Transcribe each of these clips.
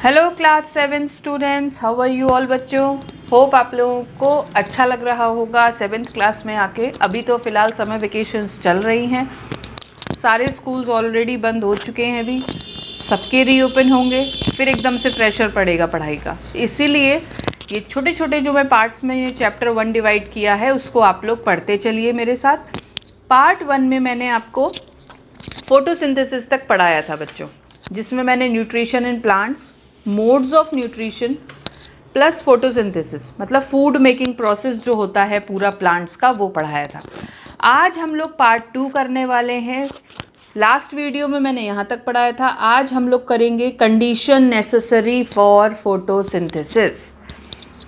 Hello class 7 students, how are you all बच्चों। Hope आप लोगों को अच्छा लग रहा होगा 7th क्लास में आके। अभी तो फ़िलहाल समर वेकेशंस चल रही हैं, सारे स्कूल्स ऑलरेडी बंद हो चुके हैं, अभी सबके रीओपन होंगे, फिर एकदम से प्रेशर पड़ेगा पढ़ाई का। इसीलिए ये छोटे छोटे जो मैं पार्ट्स में ये चैप्टर 1 डिवाइड किया है उसको आप लोग पढ़ते चलिए मेरे साथ। पार्ट 1 में मैंने आपको फोटोसिंथेसिस तक पढ़ाया था बच्चों, जिसमें मैंने nutrition in plants, modes of nutrition plus photosynthesis मतलब फूड मेकिंग प्रोसेस जो होता है पूरा प्लांट्स का, वो पढ़ाया था। आज हम लोग पार्ट 2 करने वाले हैं। लास्ट वीडियो में मैंने यहाँ तक पढ़ाया था, आज हम लोग करेंगे कंडीशन नेसेसरी फॉर फोटोसिंथेसिस।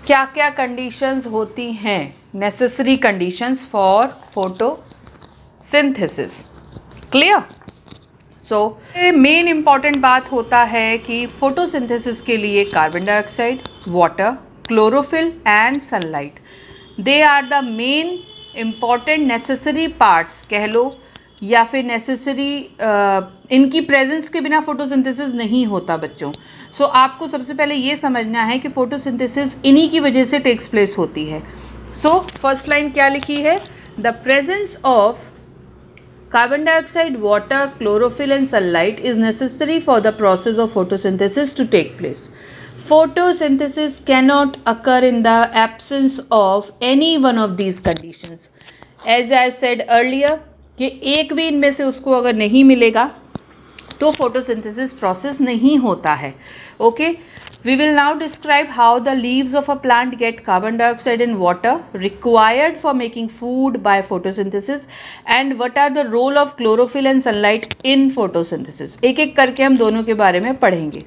क्या क्या कंडीशंस होती हैं, necessary conditions for photosynthesis. Clear? So main important बात होता है कि फोटोसिंथेसिस के लिए carbon dioxide, water, chlorophyll and sunlight, they are the main important necessary parts कह लो, या फिर नेसेसरी इनकी प्रेजेंस के बिना फोटोसिंथेसिस नहीं होता बच्चों। सो आपको सबसे पहले ये समझना है कि फोटोसिंथेसिस इन्हीं की वजह से टेक्स प्लेस होती है। सो फर्स्ट लाइन क्या लिखी है, the presence of carbon dioxide, water, chlorophyll and sunlight is necessary for the process of photosynthesis to take place. Photosynthesis cannot occur in the absence of any one of these conditions. As I said earlier कि एक भी इनमें से उसको अगर नहीं मिलेगा तो फोटोसिंथेसिस प्रोसेस नहीं होता है। Okay, we will now describe how the leaves of a plant get carbon dioxide and water required for making food by photosynthesis and what are the role of chlorophyll and sunlight in photosynthesis। एक एक करके हम दोनों के बारे में पढ़ेंगे।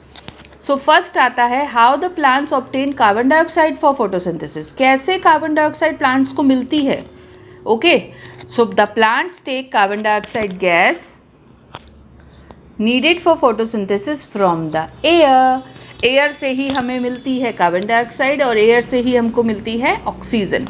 So first आता है how the plants obtain carbon dioxide for photosynthesis। कैसे कार्बन डाइऑक्साइड प्लांट्स को मिलती है। Okay, so the plants take carbon dioxide gas needed for photosynthesis from the air। Air से ही हमें मिलती है कार्बन डाइऑक्साइड और एयर से ही हमको मिलती है oxygen.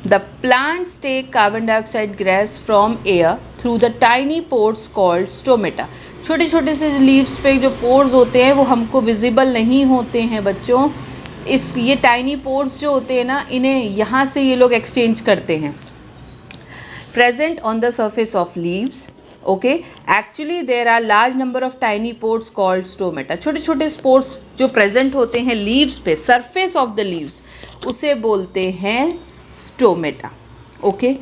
The plants take carbon dioxide gas from air through the tiny pores called stomata. छोटे छोटे से लीव्स पे जो पोर्स होते हैं वो हमको विजिबल नहीं होते हैं बच्चों। ये टाइनी पोर्स जो होते हैं ना, इन्हें यहाँ से ये लोग एक्सचेंज करते हैं। Present on the surface of leaves. Okay, actually there are large number of tiny pores called stomata. छोटे छोटे स्पोर्स जो प्रेजेंट होते हैं लीव्स पे, सरफेस ऑफ द लीव्स, उसे बोलते हैं stomata. Okay,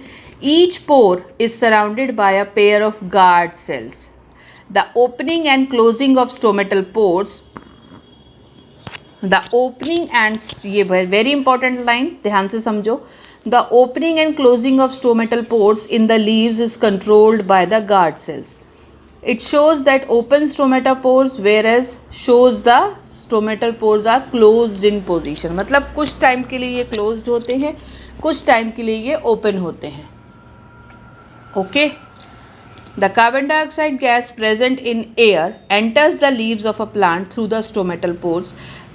each pour is surrounded by a pair of guard cells. The opening and closing of stomatal pores, the opening and, ये वेरी इंपॉर्टेंट लाइन, ध्यान से समझो। The opening and closing of stomatal pores in the leaves is controlled by the guard cells. It shows that open stomata pores whereas shows the stomatal pores are closed in position। मतलब कुछ time के लिए ये closed होते हैं, कुछ time के लिए ये open होते हैं। Okay? The carbon dioxide gas present in air enters the leaves of a plant through the stomatal pores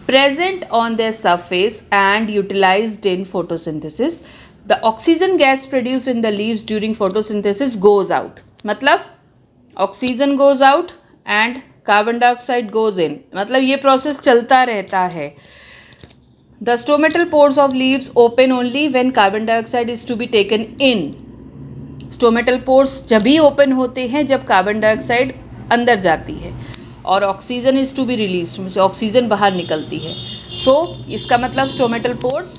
present on their surface and utilized in photosynthesis। The oxygen gas produced in the leaves during photosynthesis goes out। मतलब oxygen goes out and carbon dioxide goes in, मतलब ये process चलता रहता है। The stomatal pores of leaves open only when carbon dioxide is to be taken in। Stomatal pores जब भी open होते हैं जब कार्बन डाइऑक्साइड अंदर जाती है और oxygen is to be release, oxygen बाहर निकलती है। सो इसका मतलब स्टोमेटल पोर्स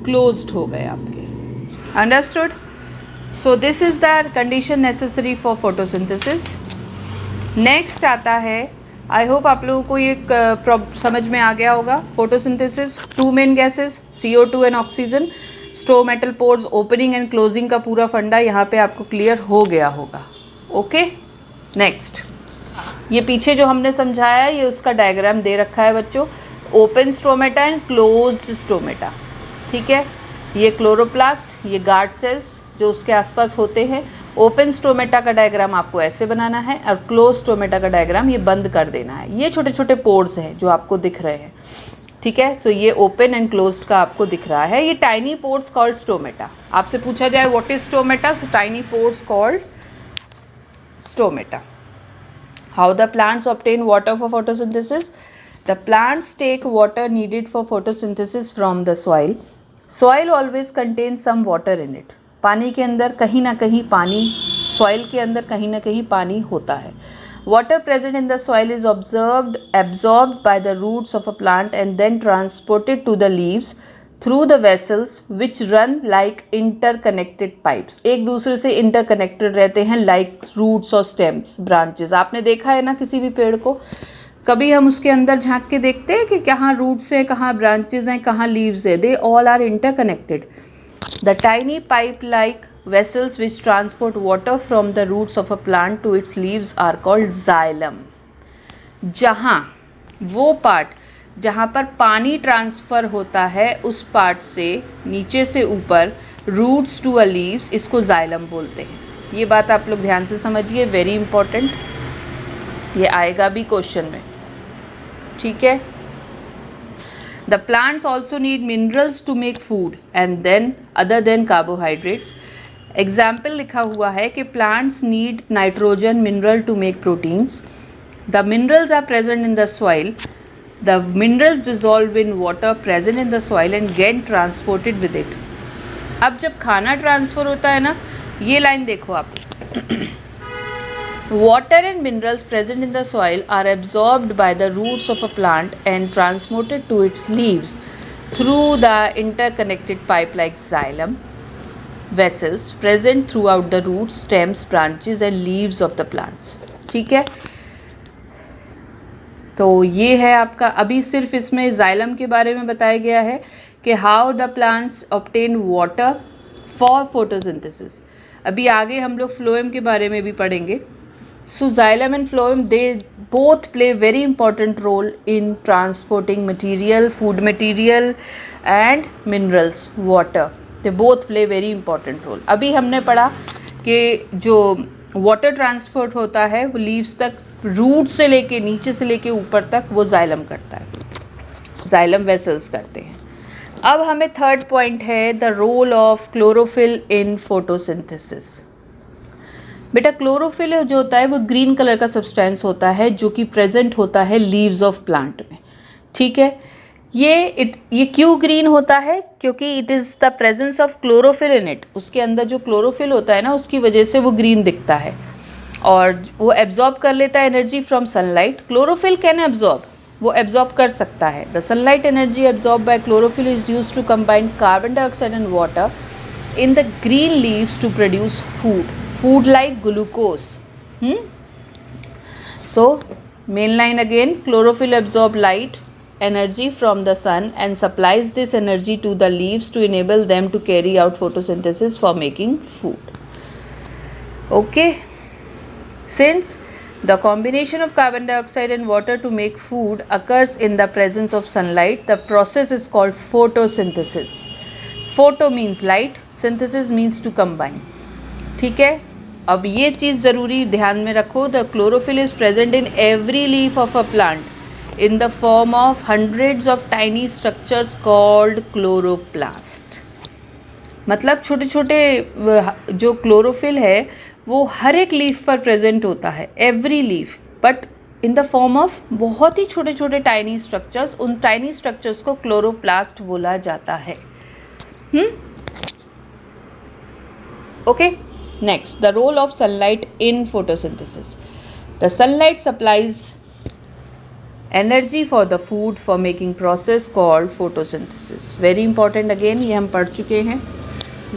क्लोज्ड हो गए आपके। Understood? So this is the condition necessary for photosynthesis. Next आता है, आई होप आप लोगों को ये समझ में आ गया होगा। Photosynthesis, two main gases CO2 and oxygen, stomatal pores opening and closing का पूरा फंडा यहाँ पे आपको क्लियर हो गया होगा। ओके, नेक्स्ट, ये पीछे जो हमने समझाया ये उसका डायग्राम दे रखा है बच्चों। Open stomata and closed stomata, ठीक है। ये क्लोरोप्लास्ट, ये गार्ड सेल्स जो उसके आसपास होते हैं। ओपन स्टोमेटा का डायग्राम आपको ऐसे बनाना है और क्लोज स्टोमेटा का डायग्राम ये बंद कर देना है। ये छोटे छोटे पोर्स हैं जो आपको दिख रहे हैं, ठीक है। तो ये ओपन एंड क्लोज्ड का आपको दिख रहा है। ये टाइनी पोर्स कॉल्ड स्टोमेटा। आपसे पूछा जाए what is stomata, so tiny pores called stomata. How the plants obtain water for photosynthesis? The plants take water needed for photosynthesis from the soil. Soil always contains some water in it. पानी के अंदर कहीं ना कहीं पानी, soil के अंदर कहीं ना कहीं पानी होता है. Water present in the soil is absorbed by the roots of a plant and then transported to the leaves through the vessels which run like interconnected pipes. एक दूसरे से interconnected रहते हैं like roots और stems, branches. आपने देखा है ना किसी भी पेड़ को, कभी हम उसके अंदर झांक के देखते हैं कि कहाँ रूट्स हैं, कहाँ ब्रांचेज हैं, कहाँ लीव्स है. They all are interconnected. The tiny pipe like vessels which transport water from the roots of a plant to its leaves are called xylem. जहाँ वो पार्ट जहाँ पर पानी ट्रांसफ़र होता है उस पार्ट से नीचे से ऊपर रूट्स टू अ लीव्स, इसको जाइलम बोलते हैं. ये बात आप लोग ध्यान से समझिए, वेरी इंपॉर्टेंट. ये आएगा भी क्वेश्चन में, ठीक है. The plants also need minerals to make food and then other than carbohydrates. Example लिखा हुआ है कि plants need nitrogen mineral to make proteins. The minerals are present in the soil. The minerals dissolve in water present in the soil and get transported with it. अब जब खाना transfer होता है ना, ये लाइन देखो आप. Water and minerals present in the soil are absorbed by the roots of a plant and transported to its leaves through the interconnected pipe-like xylem vessels present throughout the roots, stems, branches and leaves of the plants. ठीक है, तो ये है आपका. अभी सिर्फ इसमें xylem के बारे में बताया गया है कि how the plants obtain water for photosynthesis. अभी आगे हम लोग phloem के बारे में भी पढ़ेंगे. So xylem and phloem, they both play very important role in transporting material, food material and minerals, water. They both play very important role. अभी हमने पढ़ा कि जो water transport होता है वो leaves तक, root से लेके नीचे से लेके ऊपर तक वो xylem करता है, xylem vessels करते हैं. अब हमें थर्ड पॉइंट है the role of chlorophyll in photosynthesis. बेटा क्लोरोफिल जो होता है वो ग्रीन कलर का सब्सटेंस होता है जो कि प्रेजेंट होता है लीव्स ऑफ प्लांट में. ठीक है, ये क्यों ग्रीन होता है? क्योंकि it is the presence of chlorophyll in it. उसके अंदर जो क्लोरोफिल होता है ना, उसकी वजह से वो ग्रीन दिखता है और वो एब्जॉर्ब कर लेता है energy from sunlight. Chlorophyll can absorb, वो एब्जॉर्ब कर सकता है. The sunlight energy absorb by chlorophyll is used to combine carbon dioxide and water in the green leaves to produce food like glucose. So main line again, chlorophyll absorb light energy from the sun and supplies this energy to the leaves to enable them to carry out photosynthesis for making food. Okay, since the combination of carbon dioxide and water to make food occurs in the presence of sunlight, the process is called photosynthesis. Photo means light, synthesis means to combine. ठीक है, अब ये चीज़ ज़रूरी ध्यान में रखो. The chlorophyll is present in every leaf of a plant in the form of hundreds of tiny structures called chloroplast. मतलब छोटे छोटे जो क्लोरोफिल है वो हर एक लीफ पर प्रेजेंट होता है, every leaf, but in the form of बहुत ही छोटे छोटे टाइनी स्ट्रक्चर्स. उन टाइनी स्ट्रक्चर्स को क्लोरोप्लास्ट बोला जाता है. Okay, next, the role of sunlight in photosynthesis. The sunlight supplies energy for the food for making process called photosynthesis. Very important again, ये हम पढ़ चुके हैं.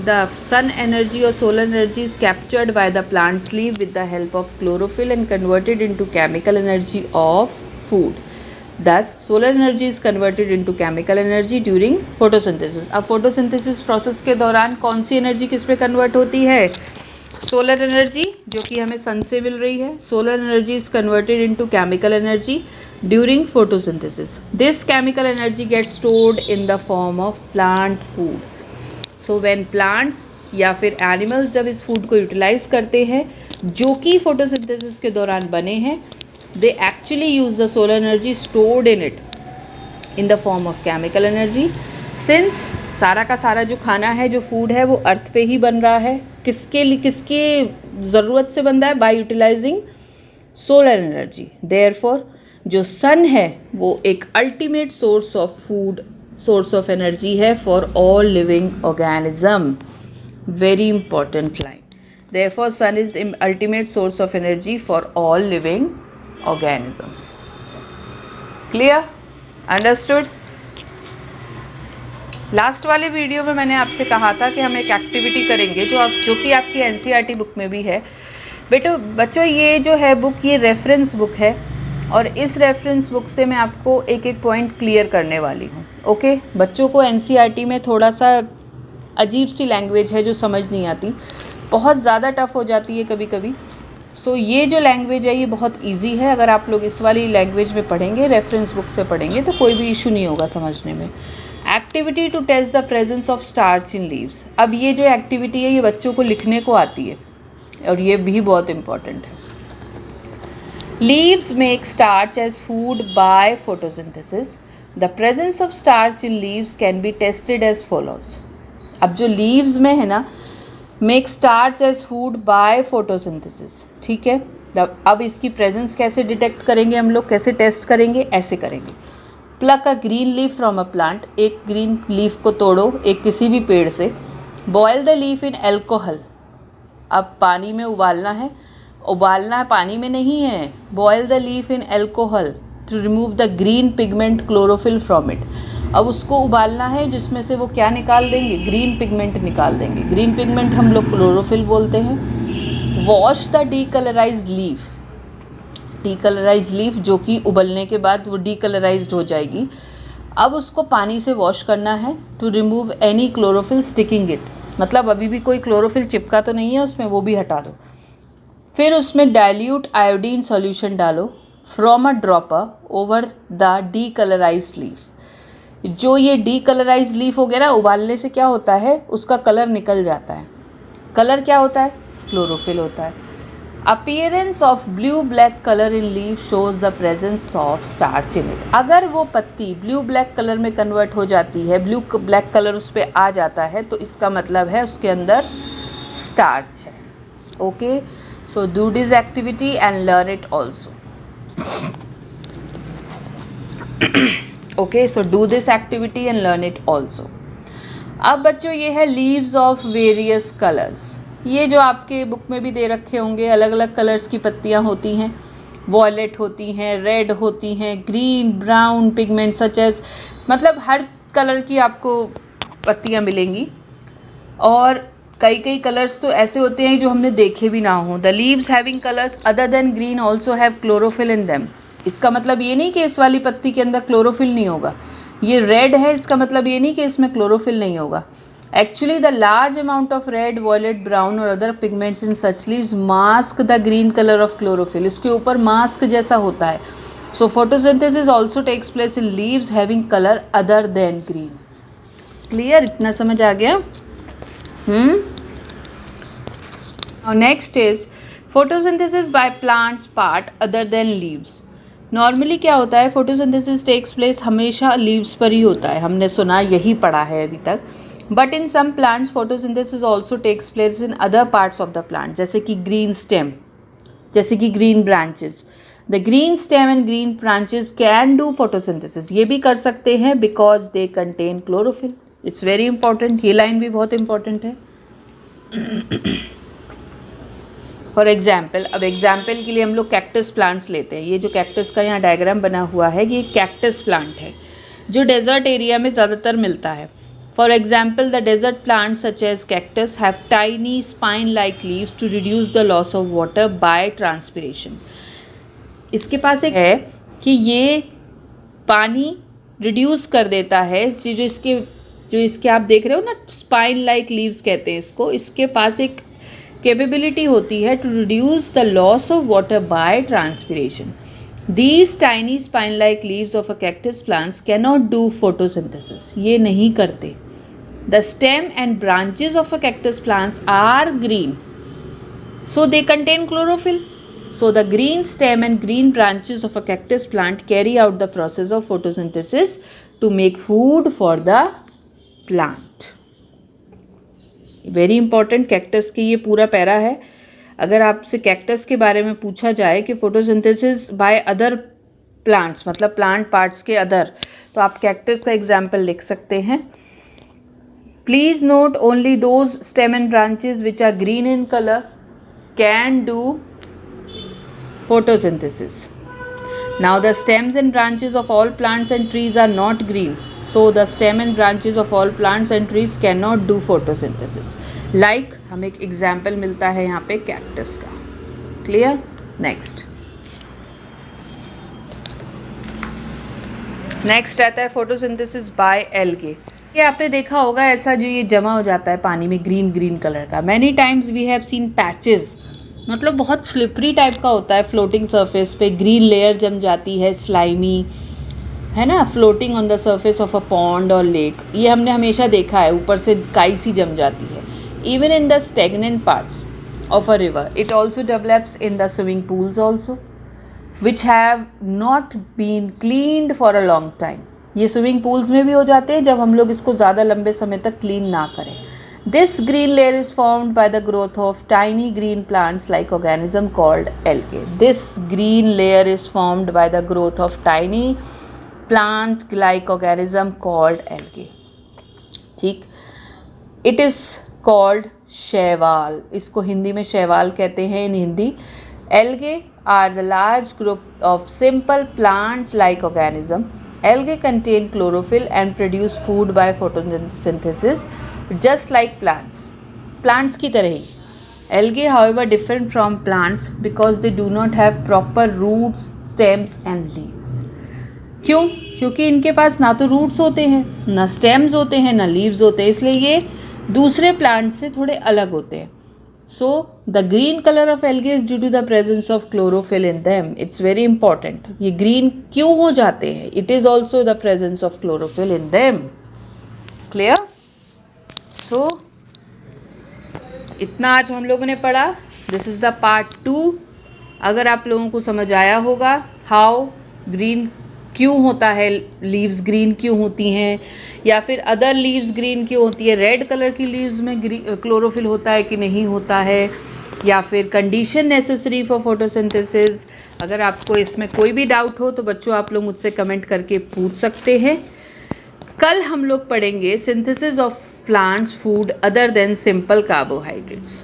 The sun energy or solar energy is captured by the plant's leaf with the help of chlorophyll and converted into chemical energy of food. Thus, solar energy is converted into chemical energy during photosynthesis. अब photosynthesis process के दौरान कौन सी energy किस पे convert होती है? Solar energy, जो कि हमें सन से मिल रही है. Solar energy is converted into chemical energy during photosynthesis. This chemical energy gets stored in the form of plant food. So when plants या फिर एनिमल्स जब इस फूड को यूटिलाइज करते हैं जो कि फोटोसिंथेसिस के दौरान बने हैं, they actually use the solar energy stored in it in the form of chemical energy. Since सारा का सारा जो खाना है, जो फूड है, वो अर्थ पे ही बन रहा है. किसके लिए, किसके ज़रूरत से बन रहा है? By utilising solar energy. Therefore जो सन है वो एक ultimate source of food, source of energy है for all living organism. Very important line. Therefore, sun is ultimate source of energy for all living organism. Clear? Understood? Last वाले video में मैंने आपसे कहा था कि हम एक एक्टिविटी करेंगे जो कि आपकी एनसीईआरटी बुक में भी है. बच्चों ये जो है बुक, ये रेफरेंस बुक है और इस रेफरेंस बुक से मैं आपको एक एक पॉइंट क्लियर करने वाली हूँ. ओके? बच्चों को एनसीईआरटी में थोड़ा सा अजीब सी लैंग्वेज है जो समझ नहीं आती, बहुत ज़्यादा टफ हो जाती है कभी कभी. सो ये जो लैंग्वेज है ये बहुत इजी है. अगर आप लोग इस वाली लैंग्वेज में पढ़ेंगे, रेफरेंस बुक से पढ़ेंगे, तो कोई भी इशू नहीं होगा समझने में. Activity to test the presence of starch in leaves. अब ये जो एक्टिविटी है ये बच्चों को लिखने को आती है और ये भी बहुत इंपॉर्टेंट है. Leaves make starch as food by photosynthesis. The presence of starch in leaves can be tested as follows. अब जो लीव्स में है ना, make starch as food by photosynthesis. ठीक है? अब इसकी प्रेजेंस कैसे डिटेक्ट करेंगे हम लोग, कैसे टेस्ट करेंगे? ऐसे करेंगे. Pluck a green leaf from a plant. एक ग्रीन लीफ को तोड़ो एक किसी भी पेड़ से. Boil the leaf in alcohol. अब पानी में उबालना है पानी में नहीं है. Boil the leaf in alcohol to remove the green pigment chlorophyll from it. अब उसको उबालना है जिसमें से वो क्या निकाल देंगे? ग्रीन पिगमेंट निकाल देंगे. ग्रीन पिगमेंट हम लोग क्लोरोफिल बोलते हैं. Wash the decolourised leaf. Decolourised leaf जो कि उबलने के बाद वो डीकलराइज्ड हो जाएगी. अब उसको पानी से वॉश करना है to remove any chlorophyll sticking it. मतलब अभी भी कोई क्लोरोफिल चिपका तो नहीं है उसमें, वो भी हटा दो. फिर उसमें डाइल्यूट आयोडीन सॉल्यूशन डालो from a dropper over the decolourised leaf. जो ये डीकलराइज लीफ हो गया ना, उबालने से क्या होता है, उसका कलर निकल जाता है. कलर क्या होता है? क्लोरोफिल होता है. Appearance of blue black colour in leaf shows the presence of starch in it. अगर वो पत्ती ब्लू ब्लैक कलर में कन्वर्ट हो जाती है, ब्लू ब्लैक कलर उस पर आ जाता है, तो इसका मतलब है उसके अंदर स्टार्च है. Okay? So do this activity and learn it also. Okay, so do this activity and learn it also. अब बच्चों ये है लीव्स ऑफ वेरियस कलर्स. ये जो आपके बुक में भी दे रखे होंगे, अलग अलग कलर्स की पत्तियाँ होती हैं. वॉयलेट होती हैं, रेड होती हैं, green, brown pigment such as, मतलब हर कलर की आपको पत्तियाँ मिलेंगी. और कई कई कलर्स तो ऐसे होते हैं जो हमने देखे भी ना हो. The leaves having colours other than green also have chlorophyll in them. इसका मतलब ये नहीं कि इस वाली पत्ती के अंदर क्लोरोफिल नहीं होगा. ये रेड है, इसका मतलब ये नहीं कि इसमें क्लोरोफिल नहीं होगा. Actually the large amount of red, violet, brown और other pigments in such leaves mask the green colour of chlorophyll. इसके ऊपर मास्क जैसा होता है. So photosynthesis also takes place in leaves having colour other than green. Clear? इतना समझ आ गया? Next is photosynthesis by plants part other than leaves. Normally क्या होता है, फोटोसिंथेसिस टेक्स प्लेस हमेशा लीव्स पर ही होता है. हमने सुना, यही पढ़ा है अभी तक. But in some plants photosynthesis also takes place in other parts of the plant. जैसे कि ग्रीन स्टेम, जैसे कि green branches. The green stem and green branches can do photosynthesis. ये भी कर सकते हैं because they contain chlorophyll. It's very important. ये लाइन भी बहुत इंपॉर्टेंट है. फॉर एग्जाम्पल, अब एग्जाम्पल के लिए हम लोग कैक्टस प्लांट्स लेते हैं. ये जो कैक्टस का यहाँ डायग्राम बना हुआ है, ये कैक्टस प्लांट है जो डेजर्ट एरिया में ज़्यादातर मिलता है. For example, the desert plant such as cactus have tiny spine like leaves to reduce the loss of water by transpiration. इसके पास एक है कि ये पानी रिड्यूस कर देता है. जो इसके आप देख रहे हो ना, स्पाइन लाइक लीव्स कहते हैं इसको. इसके पास एक कैपेबिलिटी होती है to reduce the loss of water by transpiration. These tiny spine like leaves of a cactus plants cannot do photosynthesis. ये नहीं करते. The stem and branches of a cactus plants are green, so they contain chlorophyll. So the green stem and green branches of a cactus plant carry out the process of photosynthesis to make food for the plant. Very important. Cactus की ये पूरा para है. अगर आपसे cactus के बारे में पूछा जाए कि फोटोसिंथेसिस बाय अदर प्लांट्स, मतलब प्लांट पार्ट्स के अदर, तो आप कैक्टस का एग्जाम्पल लिख सकते हैं. Please note only those stem and branches which are green in colour can do photosynthesis. Now the stems and branches of all plants and trees are not green, so the stem and branches of all plants and trees cannot do photosynthesis. Like हमें एक example मिलता है यहाँ पे cactus का. Clear? Next आता है photosynthesis by algae. ये आपने देखा होगा ऐसा जो ये जमा हो जाता है पानी में ग्रीन कलर का. Many times we have seen patches, मतलब बहुत स्लिपरी टाइप का होता है फ्लोटिंग सरफेस पे, ग्रीन लेयर जम जाती है, स्लाइमी है ना, floating on the surface of a pond और लेक. ये हमने हमेशा देखा है, ऊपर से काई सी जम जाती है. Even in the stagnant parts of a river it also develops in the swimming pools also which have not been cleaned for a long time. ये स्विमिंग पूल्स में भी हो जाते हैं जब हम लोग इसको ज़्यादा लंबे समय तक क्लीन ना करें. This green layer is formed by the growth of tiny green plants like organism called algae. This green layer is formed by the growth of tiny plant like organism called algae. ठीक. It is called शैवाल. इसको हिंदी में शैवाल कहते हैं in Hindi. Algae are the large group of simple plant like organism. Algae contain chlorophyll and produce food by photosynthesis. Just like plants की तरह ही. Algae however different from plants because they do not have proper roots, stems and leaves. क्यों? क्योंकि इनके पास ना तो roots होते हैं, ना स्टेम्स होते हैं, ना लीव्स होते हैं, इसलिए ये दूसरे प्लांट्स से थोड़े अलग होते हैं. So the green color of algae is due to the presence of chlorophyll in them. It's very important. ये green क्यों हो जाते हैं? It is also the presence of chlorophyll in them. Clear? सो इतना आज हम लोगों ने पढ़ा. This is the part 2. अगर आप लोगों को समझ आया होगा हाउ ग्रीन क्यों होता है, लीव्स ग्रीन क्यों होती हैं, या फिर अदर लीव्स ग्रीन क्यों होती है, रेड कलर की लीव्स में क्लोरोफिल होता है कि नहीं होता है, या फिर कंडीशन नेसेसरी फॉर फोटोसिंथेसिस. अगर आपको इसमें कोई भी डाउट हो तो बच्चों आप लोग मुझसे कमेंट करके पूछ सकते हैं. कल हम लोग पढ़ेंगे synthesis of plants food other than simple carbohydrates.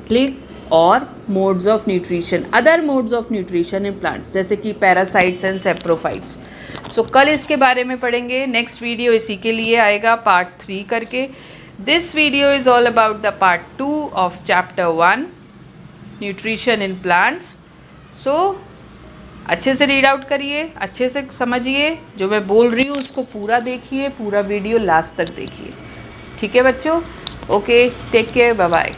Click और modes of nutrition, other modes of nutrition in plants जैसे कि parasites and saprophytes. So कल इसके बारे में पढ़ेंगे. नेक्स्ट वीडियो इसी के लिए आएगा पार्ट 3 करके. This video is all about the part 2 of chapter 1 nutrition in plants. So अच्छे से रीड आउट करिए, अच्छे से समझिए, जो मैं बोल रही हूँ उसको पूरा देखिए, पूरा वीडियो लास्ट तक देखिए. ठीक है बच्चों? Okay, take care, bye bye.